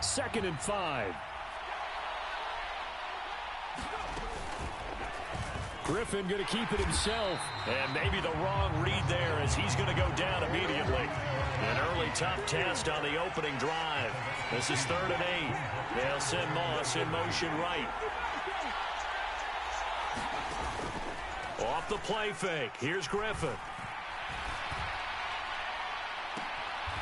2nd and 5. Griffin going to keep it himself. And maybe the wrong read there as he's going to go down immediately. An early tough test on the opening drive. This is 3rd and 8. They'll send Moss in motion right. Off the play fake. Here's Griffin.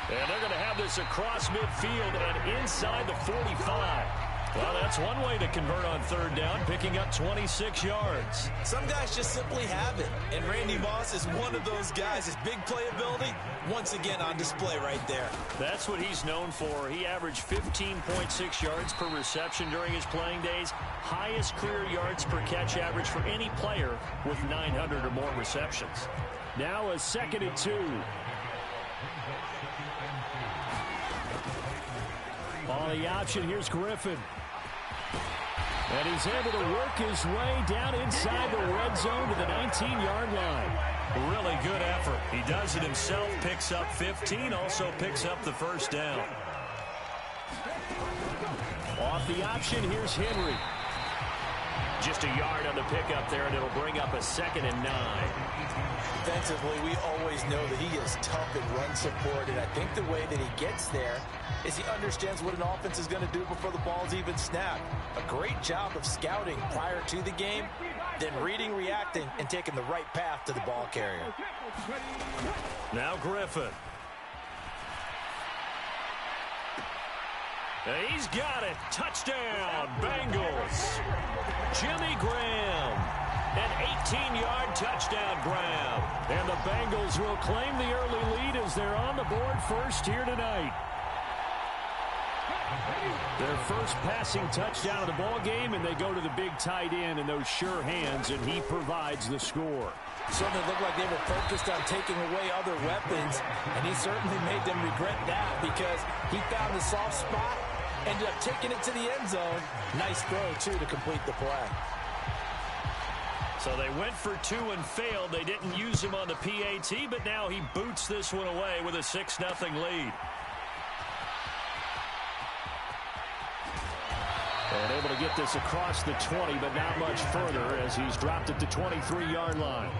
And they're going to have this across midfield and inside the 45. Well, that's one way to convert on 3rd down, picking up 26 yards. Some guys just simply have it, and Randy Moss is one of those guys. His big playability, once again, on display right there. That's what he's known for. He averaged 15.6 yards per reception during his playing days. Highest career yards per catch average for any player with 900 or more receptions. Now a 2nd and 2. On the option, here's Griffin. And he's able to work his way down inside the red zone to the 19-yard line. Really good effort. He does it himself, picks up 15, also picks up the 1st down. Off the option, here's Henry. Just a yard on the pickup there, and it'll bring up a 2nd and 9. Defensively, we always know that he is tough in run support, and I think the way that he gets there is he understands what an offense is going to do before the ball's even snapped. A great job of scouting prior to the game, then reading, reacting, and taking the right path to the ball carrier. Now Griffin. He's got it. Touchdown, Bengals. Jimmy Graham. An 18-yard touchdown grab. And the Bengals will claim the early lead as they're on the board first here tonight. Their first passing touchdown of the ball game, and they go to the big tight end in those sure hands, and he provides the score. Certainly looked like they were focused on taking away other weapons, and he certainly made them regret that because he found the soft spot, ended up taking it to the end zone. Nice throw, too, to complete the play. So they went for 2 and failed. They didn't use him on the PAT, but now he boots this one away with a 6-0 lead. And able to get this across the 20, but not much further as he's dropped it to 23-yard line.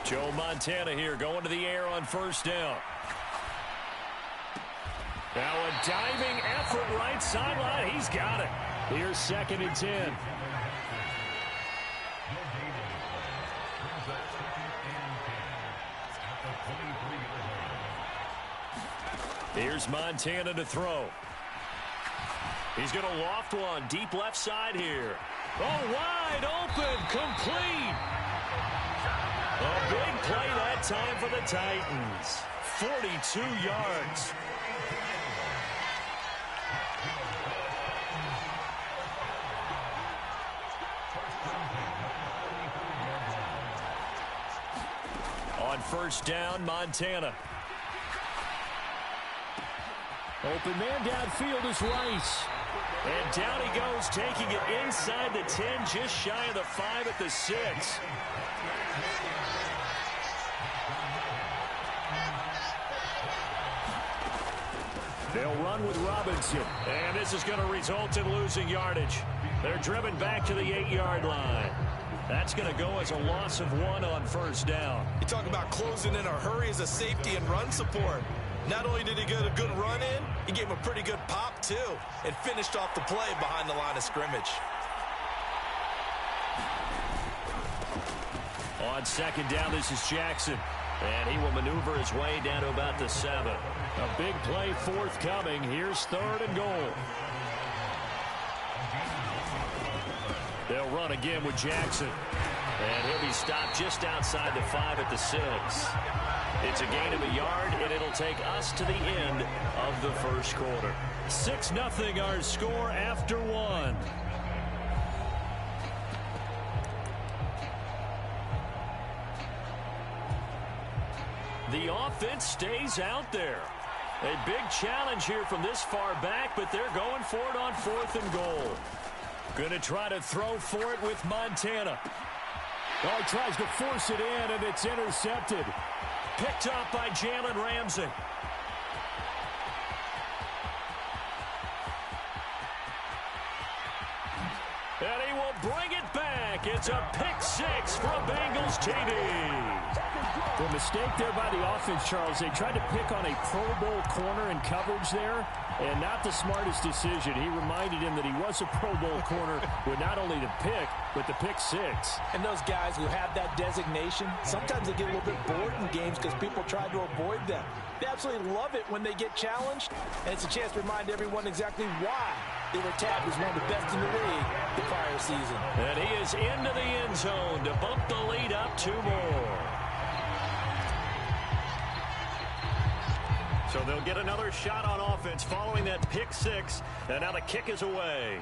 Joe Montana here going to the air on 1st down. Now a diving effort right sideline. He's got it. Here's 2nd and 10. Here's Montana to throw. He's going to loft one deep left side here. Oh, wide open, complete. A big play that time for the Titans. 42 yards. On 1st down, Montana. Open man downfield is Rice. And down he goes, taking it inside the 10, just shy of the 5 at the 6. They'll run with Robinson. And this is going to result in losing yardage. They're driven back to the 8-yard line. That's going to go as a loss of 1 on 1st down. You talk about closing in a hurry as a safety and run support. Not only did he get a good run in, he gave him a pretty good pop, too, and finished off the play behind the line of scrimmage. On 2nd down, this is Jackson. And he will maneuver his way down to about the 7. A big play forthcoming. Here's 3rd and goal. They'll run again with Jackson. And he'll be stopped just outside the 5 at the 6. It's a gain of a yard, and it'll take us to the end of the first quarter. 6-0 our score after 1. The offense stays out there. A big challenge here from this far back, but they're going for it on 4th and goal. Going to try to throw for it with Montana. Oh, he tries to force it in, and it's intercepted. Picked up by Jalen Ramsey. And he will bring it back. It's a pick 6 from Bengals TD. The mistake there by the offense, Charles. They tried to pick on a Pro Bowl corner in coverage there, and not the smartest decision. He reminded him that he was a Pro Bowl corner with not only the pick, but the pick 6. And those guys who have that designation, sometimes they get a little bit bored in games because people try to avoid them. They absolutely love it when they get challenged, and it's a chance to remind everyone exactly why they were tagged as one of the best in the league the prior season. And he is into the end zone to bump the lead up 2 more. So they'll get another shot on offense following that pick 6, and now the kick is away.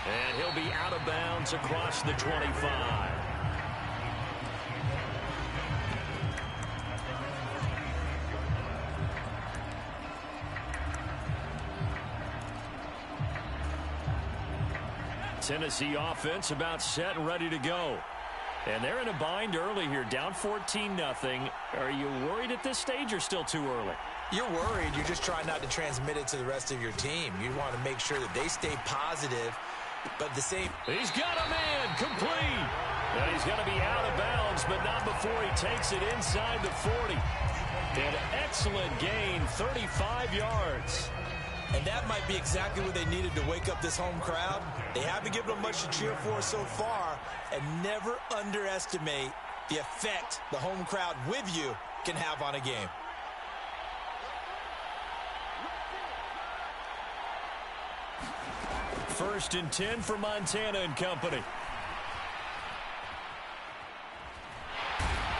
And he'll be out of bounds across the 25. Tennessee offense about set and ready to go. And they're in a bind early here, down 14-0. Are you worried at this stage or still too early? You're worried. You're just trying not to transmit it to the rest of your team. You want to make sure that they stay positive, but the same. He's got a man complete. And he's going to be out of bounds, but not before he takes it inside the 40. An excellent gain, 35 yards. And that might be exactly what they needed to wake up this home crowd. They haven't given them much to cheer for so far, and never underestimate the effect the home crowd with you can have on a game. First and 10 for Montana and company.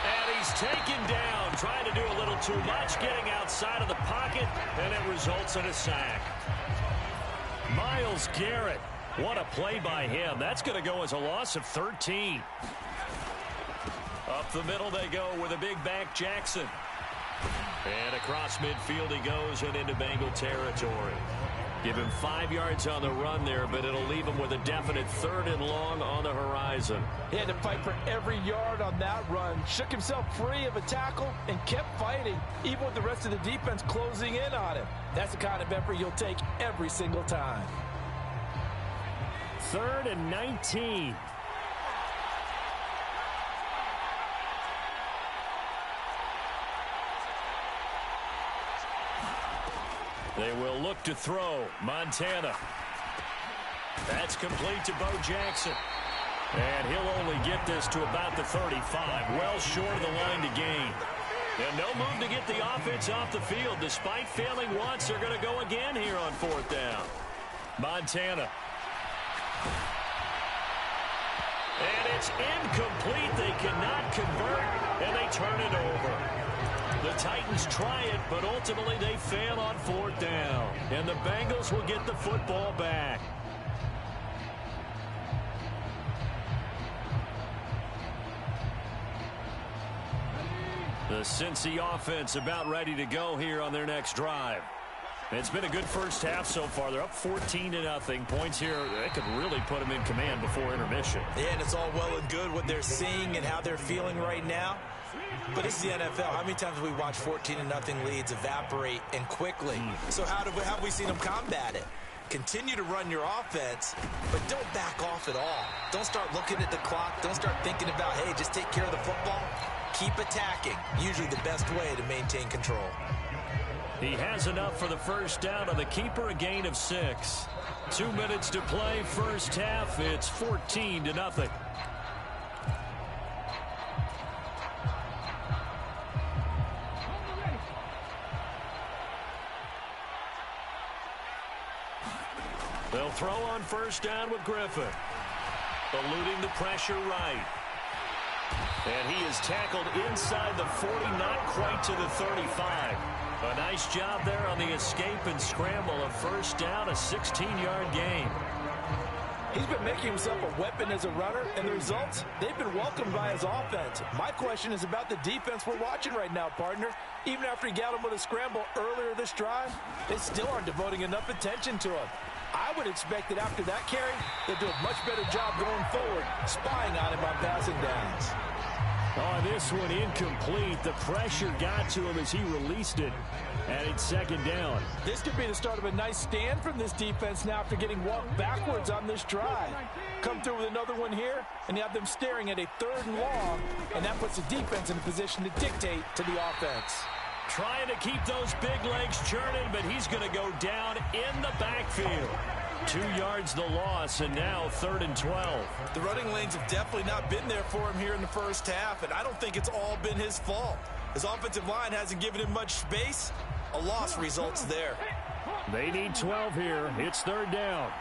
And he's taken down, trying to do a little too much, getting outside of the pocket, and it results in a sack. Myles Garrett, what a play by him. That's going to go as a loss of 13. Up the middle they go with a big back Jackson. And across midfield he goes and into Bengal territory. Give him 5 yards on the run there, but it'll leave him with a definite 3rd and long on the horizon. He had to fight for every yard on that run. Shook himself free of a tackle and kept fighting, even with the rest of the defense closing in on him. That's the kind of effort you'll take every single time. 3rd and 19. They will look to throw. Montana. That's complete to Bo Jackson. And he'll only get this to about the 35. Well short of the line to gain. And no move to get the offense off the field. Despite failing once, they're going to go again here on 4th down. Montana. And it's incomplete. They cannot convert, and they turn it over. The Titans try it, but ultimately they fail on 4th down. And the Bengals will get the football back. The Cincy offense about ready to go here on their next drive. It's been a good first half so far. They're up 14-0. Points here, they could really put them in command before intermission. Yeah, and it's all well and good what they're seeing and how they're feeling right now. But this is the NFL. How many times have we watched 14-0 leads evaporate and quickly? So how have we seen them combat it? Continue to run your offense, but don't back off at all. Don't start looking at the clock. Don't start thinking about, hey, just take care of the football. Keep attacking. Usually the best way to maintain control. He has enough for the first down on the keeper, a gain of 6. 2 minutes to play, first half. It's 14-0. They'll throw on first down with Griffin. Eluding the pressure right. And he is tackled inside the 40, not quite to the 35. A nice job there on the escape and scramble. A first down, a 16-yard gain. He's been making himself a weapon as a runner, and the results, they've been welcomed by his offense. My question is about the defense we're watching right now, partner. Even after he got him with a scramble earlier this drive, they still aren't devoting enough attention to him. I would expect that after that carry, they'll do a much better job going forward, spying on him on passing downs. Oh, this one incomplete. The pressure got to him as he released it. And it's second down. This could be the start of a nice stand from this defense now after getting walked backwards on this drive. Come through with another one here, and you have them staring at a 3rd and long, and that puts the defense in a position to dictate to the offense. Trying to keep those big legs churning, but he's going to go down in the backfield. 2 yards the loss, and now 3rd and 12. The running lanes have definitely not been there for him here in the first half, and I don't think it's all been his fault. His offensive line hasn't given him much space. A loss results there. They need 12 here. It's 3rd down.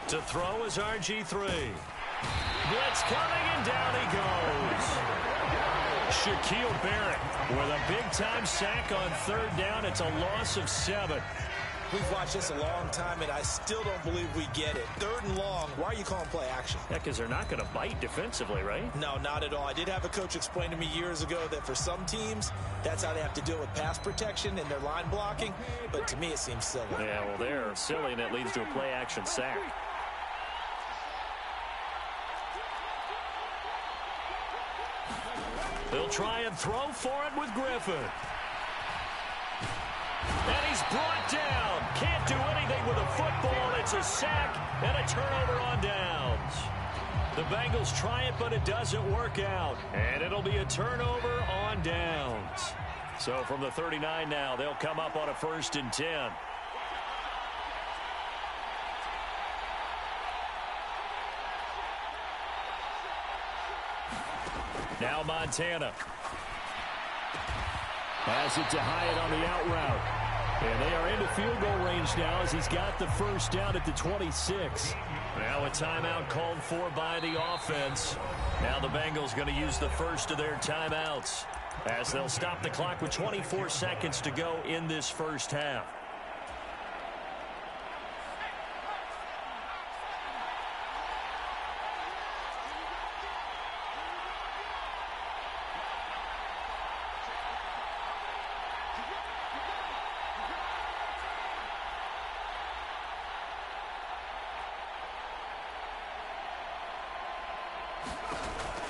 To throw is RG3. Blitz coming, and down he goes. Shaquille Barrett with a big-time sack on 3rd down. It's a loss of 7. We've watched this a long time, and I still don't believe we get it. 3rd and long. Why are you calling play action? Yeah, because they're not going to bite defensively, right? No, not at all. I did have a coach explain to me years ago that for some teams, that's how they have to deal with pass protection and their line blocking. But to me, it seems silly. Yeah, well, they're silly, and that leads to a play action sack. They'll try and throw for it with Griffin. And he's brought down. Can't do anything with a football. It's a sack and a turnover on downs. The Bengals try it, but it doesn't work out. And it'll be a turnover on downs. So from the 39 now, they'll come up on a 1st and 10. Now Montana. Has it to Hyatt on the out route. And they are into field goal range now as he's got the first down at the 26. Now a timeout called for by the offense. Now the Bengals going to use the first of their timeouts as they'll stop the clock with 24 seconds to go in this first half.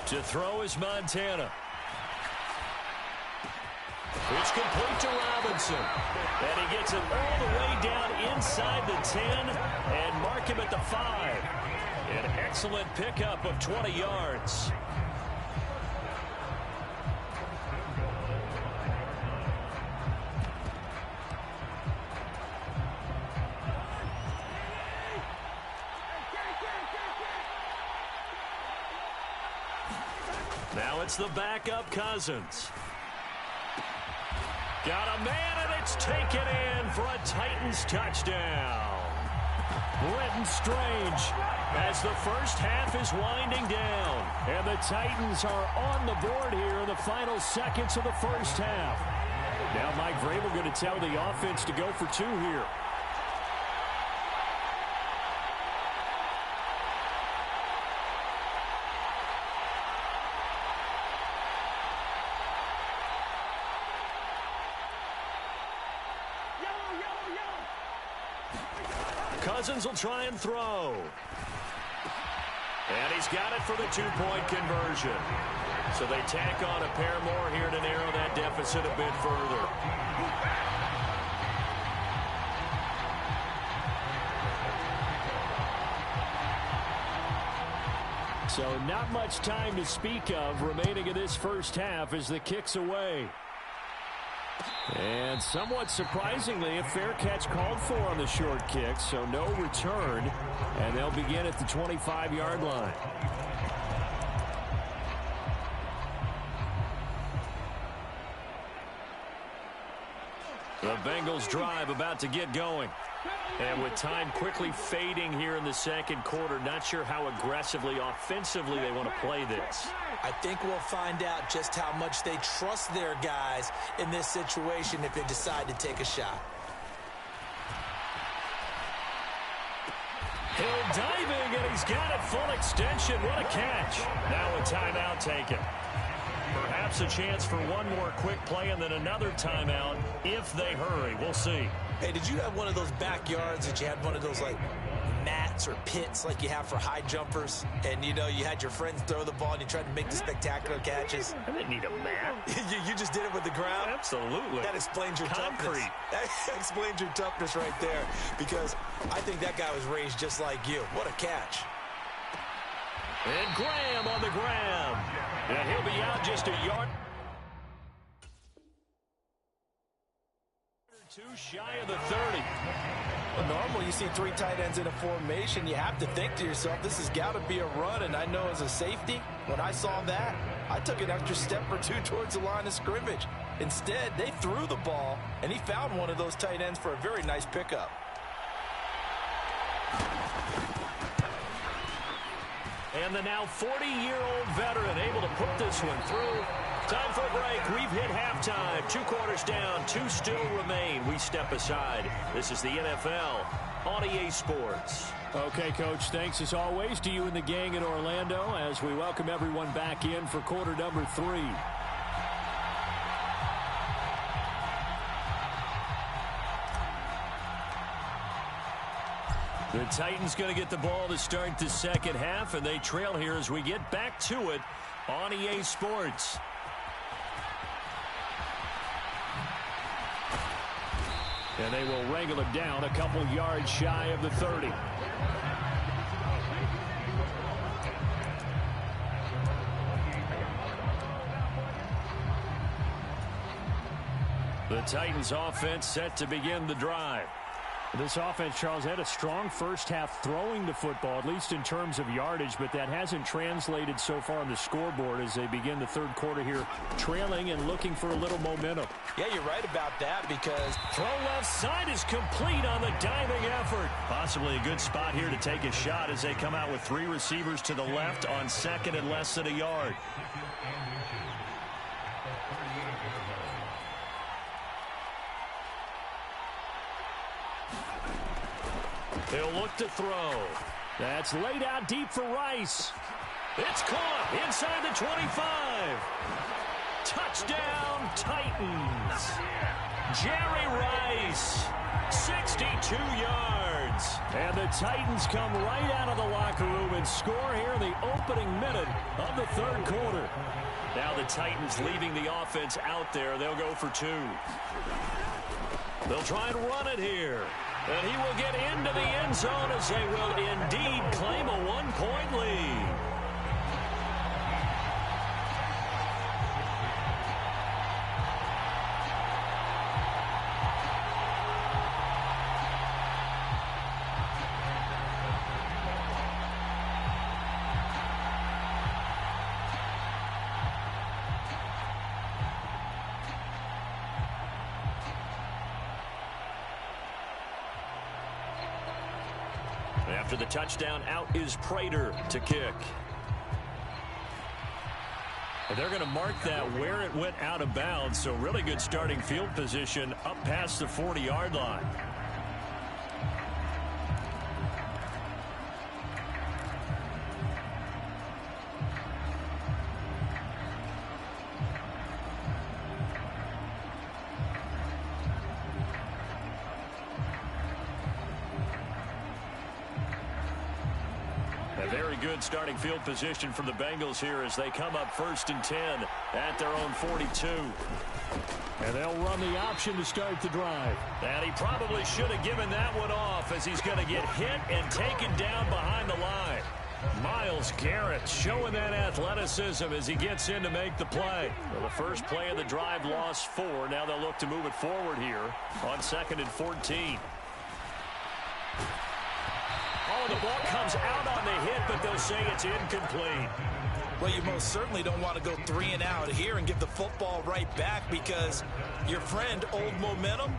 To throw is Montana. It's complete to Robinson. And he gets it all the way down inside the 10 and mark him at the 5. An excellent pickup of 20 yards. Now it's the backup Cousins. Got a man, and it's taken in for a Titans touchdown. Brenton Strange as the first half is winding down. And the Titans are on the board here in the final seconds of the first half. Now Mike Vrabel going to tell the offense to go for 2 here. Cousins will try and throw. And he's got it for the 2-point conversion. So they tack on a pair more here to narrow that deficit a bit further. So not much time to speak of remaining in this first half as the kick's away. And somewhat surprisingly, a fair catch called for on the short kick, so no return, and they'll begin at the 25-yard line. The Bengals drive about to get going. And with time quickly fading here in the second quarter, not sure how aggressively, offensively they want to play this. I think we'll find out just how much they trust their guys in this situation if they decide to take a shot. Hill diving, and he's got it full extension. What a catch. Now a timeout taken. Perhaps a chance for one more quick play and then another timeout if they hurry. We'll see. Hey, did you have one of those backyards that you had one of those, like, mats or pits like you have for high jumpers? And, you know, you had your friends throw the ball and you tried to make the spectacular catches? I didn't need a mat. You just did it with the ground? Absolutely. That explains your toughness. That explains your toughness right there, because I think that guy was raised just like you. What a catch. And Graham on the grab. And he'll be out just a yard. Two shy of the 30. Well, normally you see three tight ends in a formation. You have to think to yourself, this has got to be a run. And I know as a safety, when I saw that, I took an extra step or two towards the line of scrimmage. Instead, they threw the ball, and he found one of those tight ends for a very nice pickup. And the now 40-year-old veteran able to put this one through. Time for a break. We've hit halftime. 2 quarters down. 2 still remain. We step aside. This is the NFL on EA Sports. Okay, Coach, thanks as always to you and the gang in Orlando as we welcome everyone back in for quarter number 3. The Titans going to get the ball to start the second half, and they trail here as we get back to it on EA Sports. And they will wrangle it down a couple yards shy of the 30. The Titans offense set to begin the drive. This offense, Charles, had a strong first half throwing the football, at least in terms of yardage, but that hasn't translated so far on the scoreboard as they begin the third quarter here, trailing and looking for a little momentum. Yeah, you're right about that, because throw left side is complete on the diving effort. Possibly a good spot here to take a shot as they come out with 3 receivers to the left on second and less than a yard. He'll look to throw. That's laid out deep for Rice. It's caught inside the 25. Touchdown, Titans. Jerry Rice, 62 yards. And the Titans come right out of the locker room and score here in the opening minute of the third quarter. Now the Titans leaving the offense out there. They'll go for 2. They'll try and run it here. And he will get into the end zone as they will indeed claim a 1-point lead. After the touchdown, out is Prater to kick. And they're going to mark that where it went out of bounds, so really good starting field position up past the 40-yard line. Good starting field position for the Bengals here as they come up 1st and 10 at their own 42. And they'll run the option to start the drive. And he probably should have given that one off as he's going to get hit and taken down behind the line. Myles Garrett showing that athleticism as he gets in to make the play. Well, the first play of the drive lost 4. Now they'll look to move it forward here on 2nd and 14. Oh, the ball comes out on the hit, but they'll say it's incomplete. Well, you most certainly don't want to go 3 and out here and give the football right back, because your friend, Old Momentum,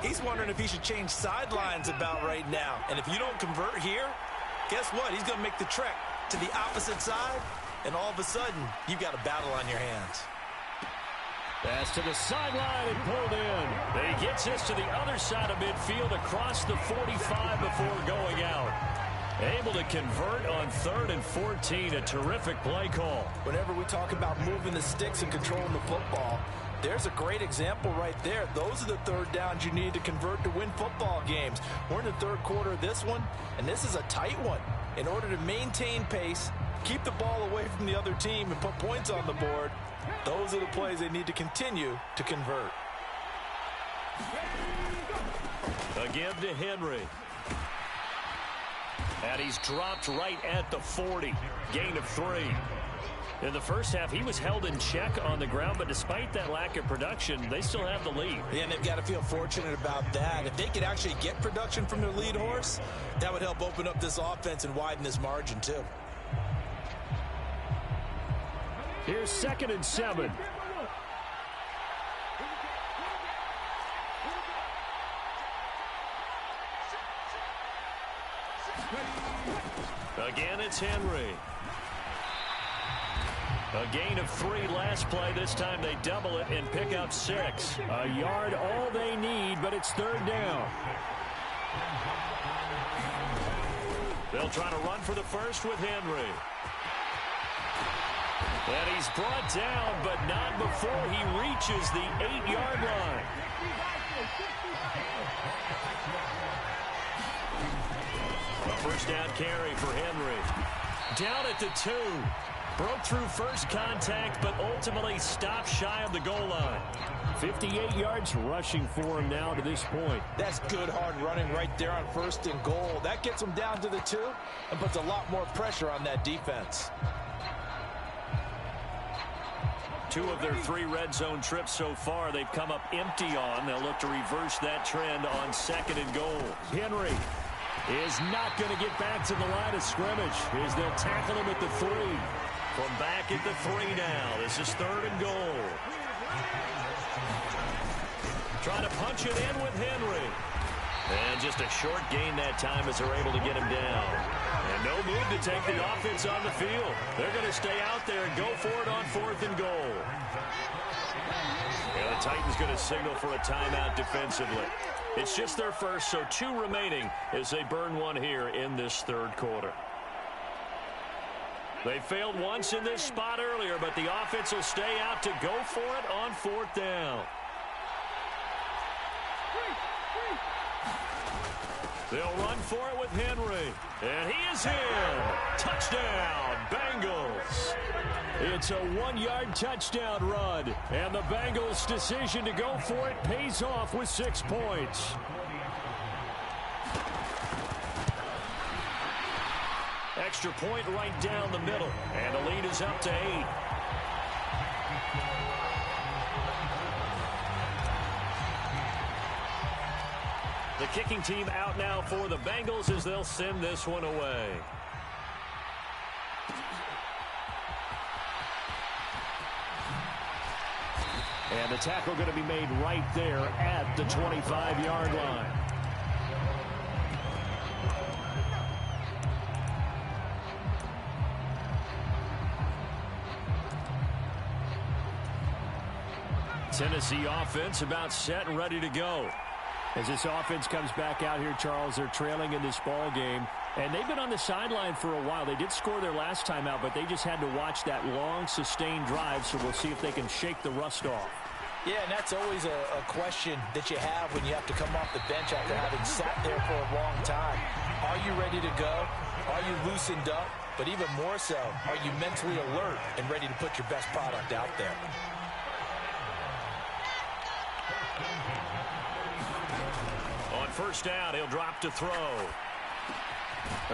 he's wondering if he should change sidelines about right now. And if you don't convert here, guess what? He's going to make the trek to the opposite side, and all of a sudden, you've got a battle on your hands. Pass to the sideline and pulled in. He gets this to the other side of midfield across the 45 before going out. Able to convert on 3rd and 14. A terrific play call. Whenever we talk about moving the sticks and controlling the football, there's a great example right there. Those are the third downs you need to convert to win football games. We're in the third quarter of this one, and this is a tight one. In order to maintain pace, keep the ball away from the other team, and put points on the board, those are the plays they need to continue to convert. Again to Henry. And he's dropped right at the 40. Gain of 3. In the first half, he was held in check on the ground, but despite that lack of production, they still have the lead. Yeah, and they've got to feel fortunate about that. If they could actually get production from their lead horse, that would help open up this offense and widen this margin too. Here's 2nd and 7. Again, it's Henry. A gain of 3 last play. This time they double it and pick up 6. A yard all they need, but it's 3rd down. They'll try to run for the first with Henry. And he's brought down, but not before he reaches the 8-yard line. A first down carry for Henry. Down at the 2. Broke through first contact, but ultimately stopped shy of the goal line. 58 yards rushing for him now to this point. That's good hard running right there on 1st and goal. That gets him down to the 2 and puts a lot more pressure on that defense. 2 of their 3 red zone trips so far, they've come up empty on. They'll look to reverse that trend on 2nd and goal. Henry is not going to get back to the line of scrimmage as they'll tackle him at the 3. From back at the 3 now. This is 3rd and goal. Trying to punch it in with Henry. And just a short gain that time as they're able to get him down. And no move to take the offense on the field. They're going to stay out there and go for it on 4th and goal. And the Titans going to signal for a timeout defensively. It's just their first, so 2 remaining as they burn one here in this 3rd quarter. They failed once in this spot earlier, but the offense will stay out to go for it on 4th down. They'll run for it with Henry. And he is in. Touchdown, Bengals. It's a 1-yard touchdown run. And the Bengals' decision to go for it pays off with 6 points. Extra point right down the middle. And the lead is up to 8. The kicking team out now for the Bengals as they'll send this one away. And the tackle going to be made right there at the 25-yard line. Tennessee offense about set and ready to go. As this offense comes back out here, Charles, they're trailing in this ball game. And they've been on the sideline for a while. They did score their last time out, but they just had to watch that long, sustained drive. So we'll see if they can shake the rust off. Yeah, and that's always a question that you have when you have to come off the bench after having sat there for a long time. Are you ready to go? Are you loosened up? But even more so, are you mentally alert and ready to put your best product out there? On 1st down, he'll drop to throw.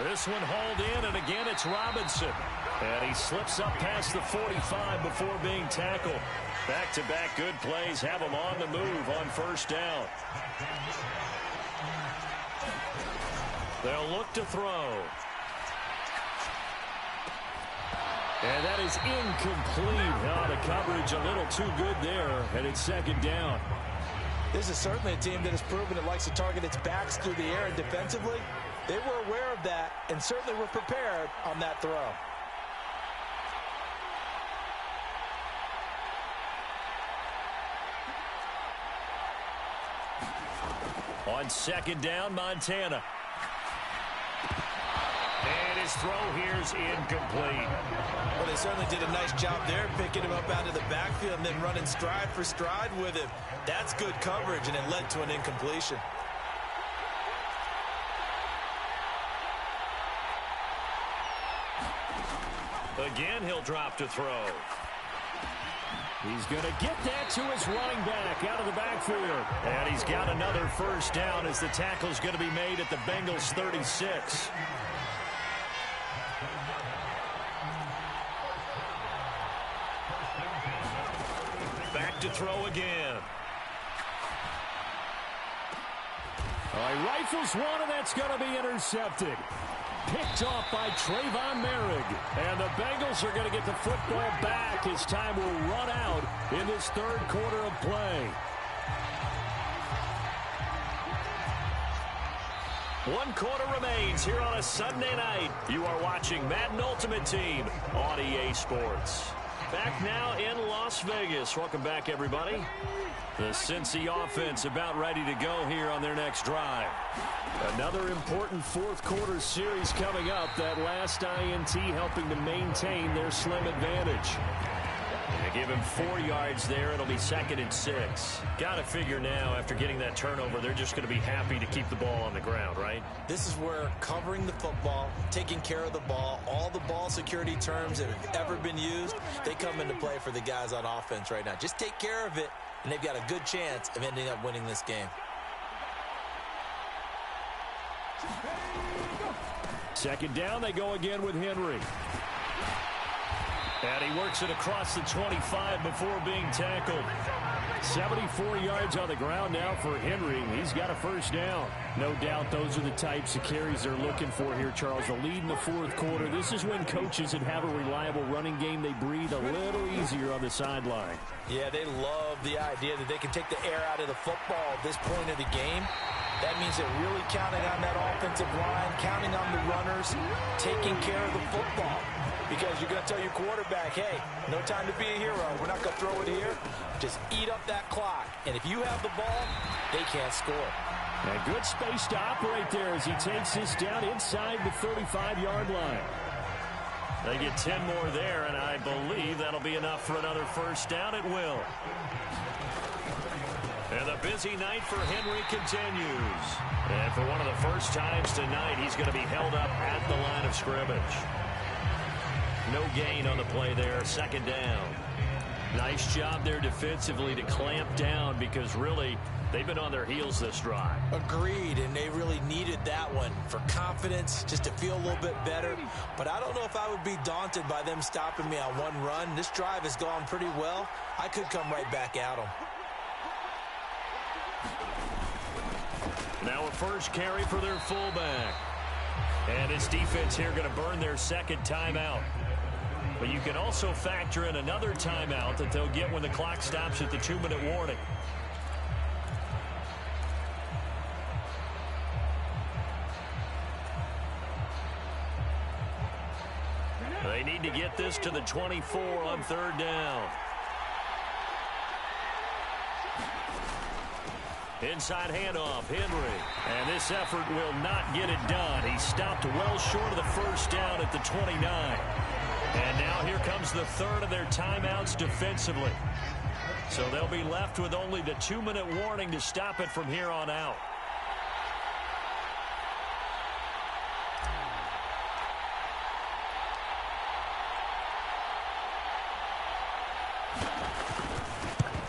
This one hauled in, and again it's Robinson. And he slips up past the 45 before being tackled. Back-to-back good plays have him on the move on 1st down. They'll look to throw. And that is incomplete. Oh, the coverage a little too good there, and it's second down. This is certainly a team that has proven it likes to target its backs through the air, and defensively, they were aware of that and certainly were prepared on that throw. On second down, Montana. And his throw here is incomplete. Well, they certainly did a nice job there, picking him up out of the backfield and then running stride for stride with him. That's good coverage, and it led to an incompletion. Again, he'll drop to throw. He's going to get that to his running back out of the backfield. And he's got another first down as the tackle's going to be made at the Bengals 36. Back to throw again. He rifles one, and that's going to be intercepted. Picked off by Trayvon Merrick. And the Bengals are going to get the football back as time will run out in this third quarter of play. One quarter remains here on a Sunday night. You are watching Madden Ultimate Team on EA Sports. Back now in Las Vegas. Welcome back, everybody. The Cincy offense about ready to go here on their next drive. Another important fourth quarter series coming up. That last INT helping to maintain their slim advantage. They give him 4 yards there. It'll be 2nd and 6. Got to figure now, after getting that turnover, they're just going to be happy to keep the ball on the ground, right? This is where covering the football, taking care of the ball, all the ball security terms that have ever been used, they come into play for the guys on offense right now. Just take care of it, and they've got a good chance of ending up winning this game. Second down, they go again with Henry. And he works it across the 25 before being tackled. 74 yards on the ground now for Henry. He's got a first down. No doubt those are the types of carries they're looking for here, Charles. The lead in the fourth quarter. This is when coaches that have a reliable running game, they breathe a little easier on the sideline. Yeah, they love the idea that they can take the air out of the football at this point of the game. That means they're really counting on that offensive line, counting on the runners, taking care of the football. Because you're going to tell your quarterback, hey, no time to be a hero. We're not going to throw it here. Just eat up that clock. And if you have the ball, they can't score. A good space to operate there as he takes this down inside the 35-yard line. They get 10 more there, and I believe that'll be enough for another first down. It will. And the busy night for Henry continues. And for one of the first times tonight, he's going to be held up at the line of scrimmage. No gain on the play there. Second down. Nice job there defensively to clamp down because really they've been on their heels this drive. Agreed, and they really needed that one for confidence, just to feel a little bit better. But I don't know if I would be daunted by them stopping me on one run. This drive has gone pretty well. I could come right back at them. Now a first carry for their fullback. And his defense here going to burn their second timeout. But you can also factor in another timeout that they'll get when the clock stops at the 2-minute warning. They need to get this to the 24 on third down. Inside handoff, Henry. And this effort will not get it done. He stopped well short of the first down at the 29. And now here comes the third of their timeouts defensively. So they'll be left with only the 2-minute warning to stop it from here on out.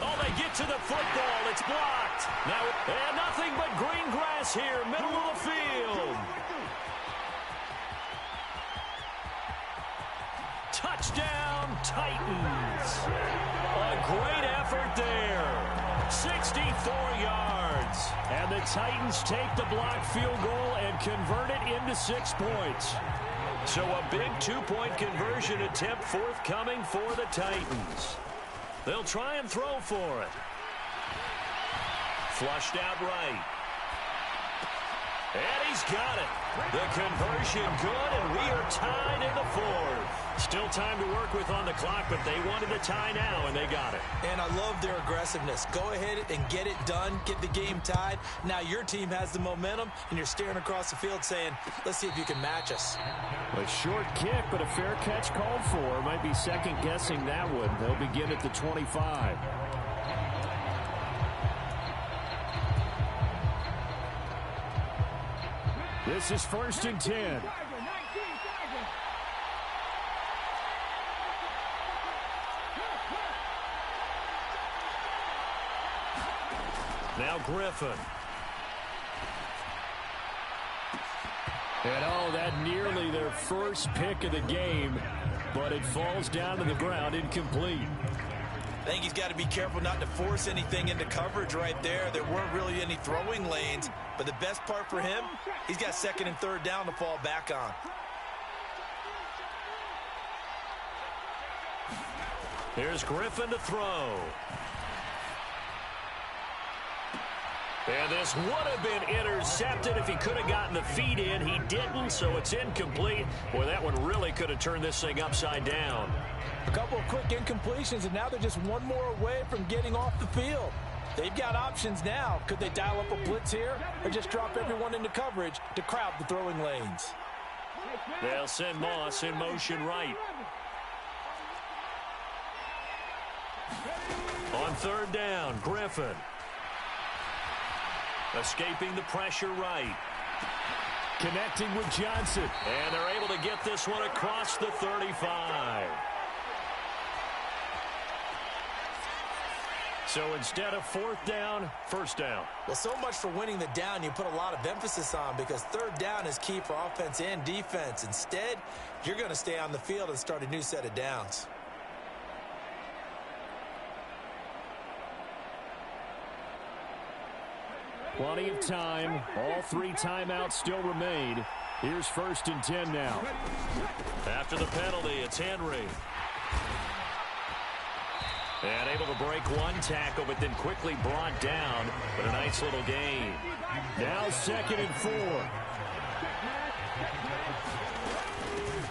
Oh, they get to the football. It's blocked. Now, and nothing but green grass here, middle of the field. Touchdown, Titans. A great effort there. 64 yards. And the Titans take the blocked field goal and convert it into 6 points. So a big two-point conversion attempt forthcoming for the Titans. They'll try and throw for it. Flushed out right. And he's got it. The conversion good, and we are tied in the fourth. Still time to work with on the clock, but they wanted a tie now, and they got it. And I love their aggressiveness. Go ahead and get it done, get the game tied. Now your team has the momentum, and you're staring across the field saying, let's see if you can match us. A short kick, but a fair catch called for. Might be second-guessing that one. They'll begin at the 25. This is 1st and 10. Now Griffin. And oh, that nearly their first pick of the game, but it falls down to the ground incomplete. I think he's got to be careful not to force anything into coverage right there. There weren't really any throwing lanes, but the best part for him, he's got 2nd and 3rd down to fall back on. Here's Griffin to throw. And this would have been intercepted if he could have gotten the feet in. He didn't, so it's incomplete. Boy, that one really could have turned this thing upside down. A couple of quick incompletions, and now they're just one more away from getting off the field. They've got options now. Could they dial up a blitz here or just drop everyone into coverage to crowd the throwing lanes? They'll send Moss in motion right. On 3rd down, Griffin. Escaping the pressure right. Connecting with Johnson. And they're able to get this one across the 35. So instead of 4th down, 1st down. Well, so much for winning the down you put a lot of emphasis on, because 3rd down is key for offense and defense. Instead, you're going to stay on the field and start a new set of downs. Plenty of time. All 3 timeouts still remain. Here's 1st and 10 now. After the penalty, it's Henry. And able to break one tackle, but then quickly brought down. But a nice little gain. Now 2nd and 4.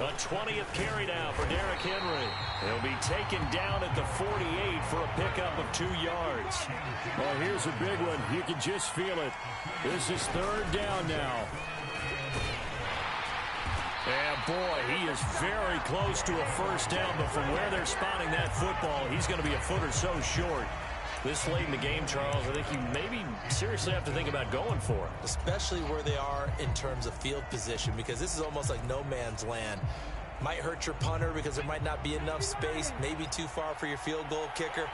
A 20th carry now for Derrick Henry. He'll be taken down at the 48 for a pickup of 2 yards. Oh, here's a big one. You can just feel it. This is 3rd down now. And boy, he is very close to a 1st down, but from where they're spotting that football, he's going to be a foot or so short. This late in the game, Charles, I think you maybe seriously have to think about going for it. Especially where they are in terms of field position, because this is almost like no man's land. Might hurt your punter because there might not be enough space, maybe too far for your field goal kicker.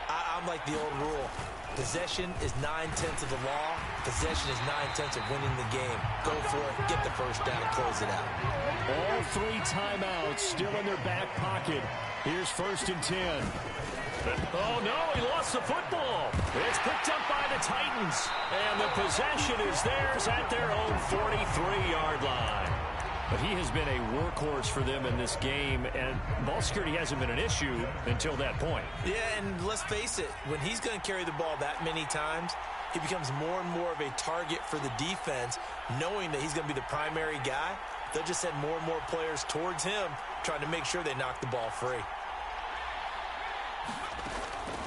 I'm like the old rule. Possession is 9/10 of the law. Possession is 9/10 of winning the game. Go for it, get the 1st down, and close it out. All 3 timeouts still in their back pocket. Here's 1st and 10. Oh, no, he lost the football. It's picked up by the Titans. And the possession is theirs at their own 43-yard line. But he has been a workhorse for them in this game, and ball security hasn't been an issue until that point. Yeah, and let's face it, when he's going to carry the ball that many times, he becomes more and more of a target for the defense, knowing that he's going to be the primary guy. They'll just send more and more players towards him, trying to make sure they knock the ball free.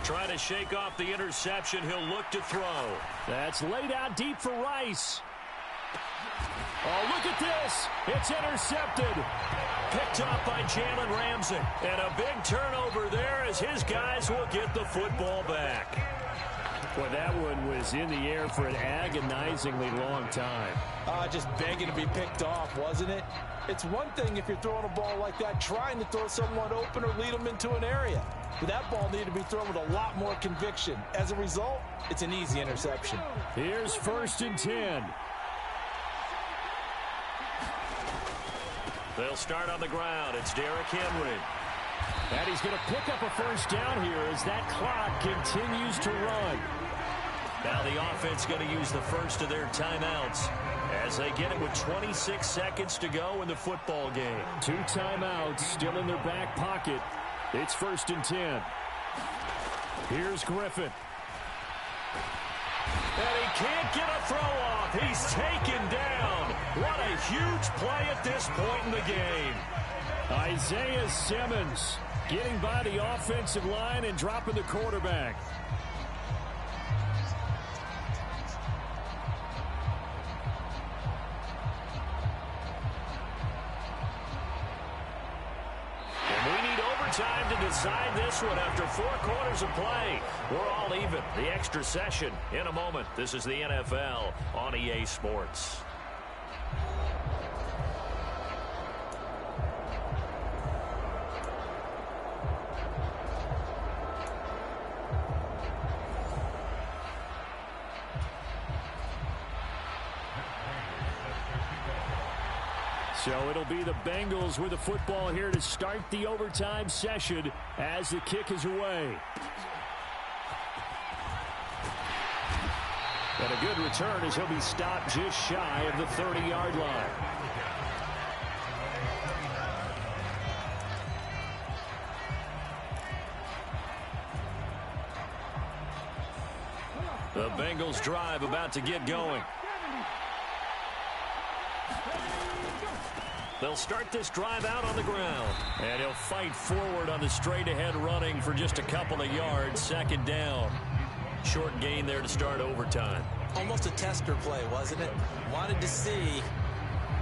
Trying to shake off the interception. He'll look to throw. That's laid out deep for Rice. Oh, look at this. It's intercepted. Picked off by Jalen Ramsey. And a big turnover there as his guys will get the football back. Boy, that one was in the air for an agonizingly long time. Just begging to be picked off, wasn't it? It's one thing if you're throwing a ball like that, trying to throw someone open or lead them into an area. But that ball needed to be thrown with a lot more conviction. As a result, it's an easy interception. Here's 1st and 10. They'll start on the ground. It's Derrick Henry. And he's going to pick up a 1st down here as that clock continues to run. Now the offense going to use the first of their timeouts as they get it with 26 seconds to go in the football game. 2 timeouts still in their back pocket. It's 1st and 10. Here's Griffin. And he can't get a throw off. He's taken down. What a huge play at this point in the game. Isaiah Simmons getting by the offensive line and dropping the quarterback. Time to decide this one after 4 quarters of play. We're all even. The extra session in a moment. This is the NFL on EA Sports. So it'll be the Bengals with the football here to start the overtime session as the kick is away. And a good return as he'll be stopped just shy of the 30-yard line. The Bengals drive about to get going. They'll start this drive out on the ground. And he'll fight forward on the straight-ahead running for just a couple of yards. 2nd down. Short gain there to start overtime. Almost a tester play, wasn't it? Wanted to see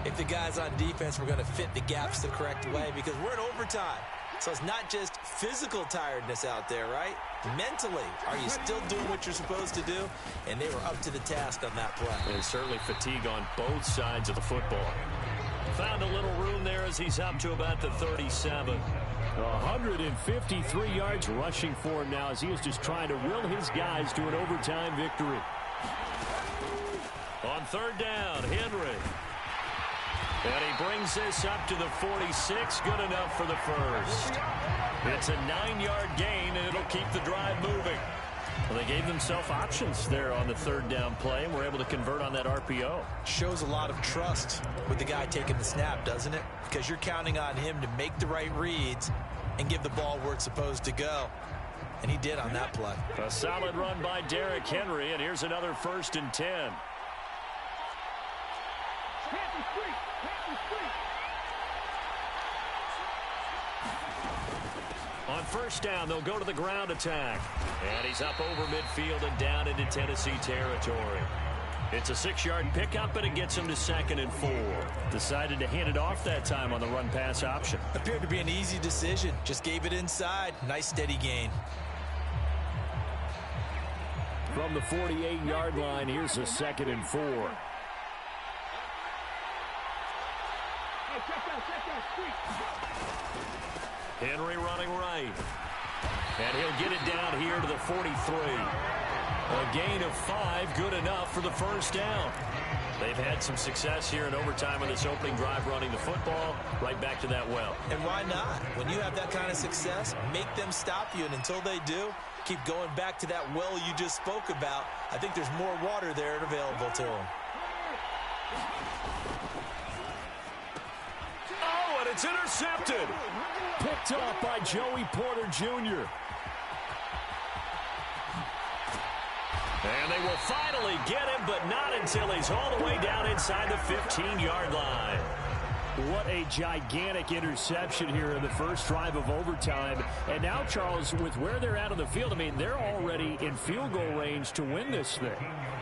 if the guys on defense were going to fit the gaps the correct way, because we're in overtime. So it's not just physical tiredness out there, right? Mentally, are you still doing what you're supposed to do? And they were up to the task on that play. And certainly fatigue on both sides of the football. Found a little room there as he's up to about the 37. 153 yards rushing for him now as he is just trying to will his guys to an overtime victory. On 3rd down, Henry. And he brings this up to the 46. Good enough for the first. It's a 9-yard gain, and it'll keep the drive moving. Well, they gave themselves options there on the 3rd down play, and were able to convert on that RPO. Shows a lot of trust with the guy taking the snap, doesn't it? Because you're counting on him to make the right reads and give the ball where it's supposed to go. And he did on that play. A solid run by Derrick Henry, and here's another 1st and 10. On 1st down, they'll go to the ground attack. And he's up over midfield and down into Tennessee territory. It's a 6-yard pickup, and it gets him to 2nd and 4. Decided to hand it off that time on the run-pass option. Appeared to be an easy decision. Just gave it inside. Nice, steady gain. From the 48-yard line, here's a 2nd and 4. Henry running right. And he'll get it down here to the 43. A gain of 5, good enough for the 1st down. They've had some success here in overtime on this opening drive running the football. Right back to that well. And why not? When you have that kind of success, make them stop you. And until they do, keep going back to that well you just spoke about. I think there's more water there available to them. Oh, and it's intercepted. Picked off by Joey Porter Jr. And they will finally get him, but not until he's all the way down inside the 15-yard line. What a gigantic interception here in the first drive of overtime. And now, Charles, with where they're at on the field, I mean, they're already in field goal range to win this thing.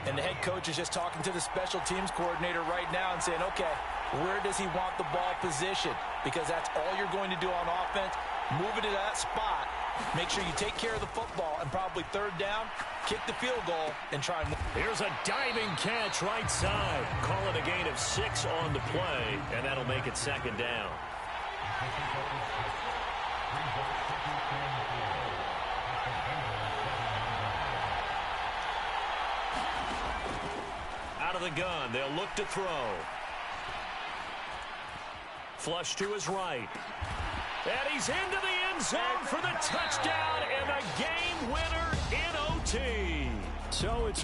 And the head coach is just talking to the special teams coordinator right now and saying, okay, where does he want the ball positioned? Because that's all you're going to do on offense. Move it to that spot. Make sure you take care of the football, and probably 3rd down, kick the field goal, and try and... Here's a diving catch right side. Call it a gain of 6 on the play, and that'll make it 2nd down. Out of the gun, they'll look to throw. Flush to his right. And he's into the end zone for the touchdown and a game winner in OT. So it's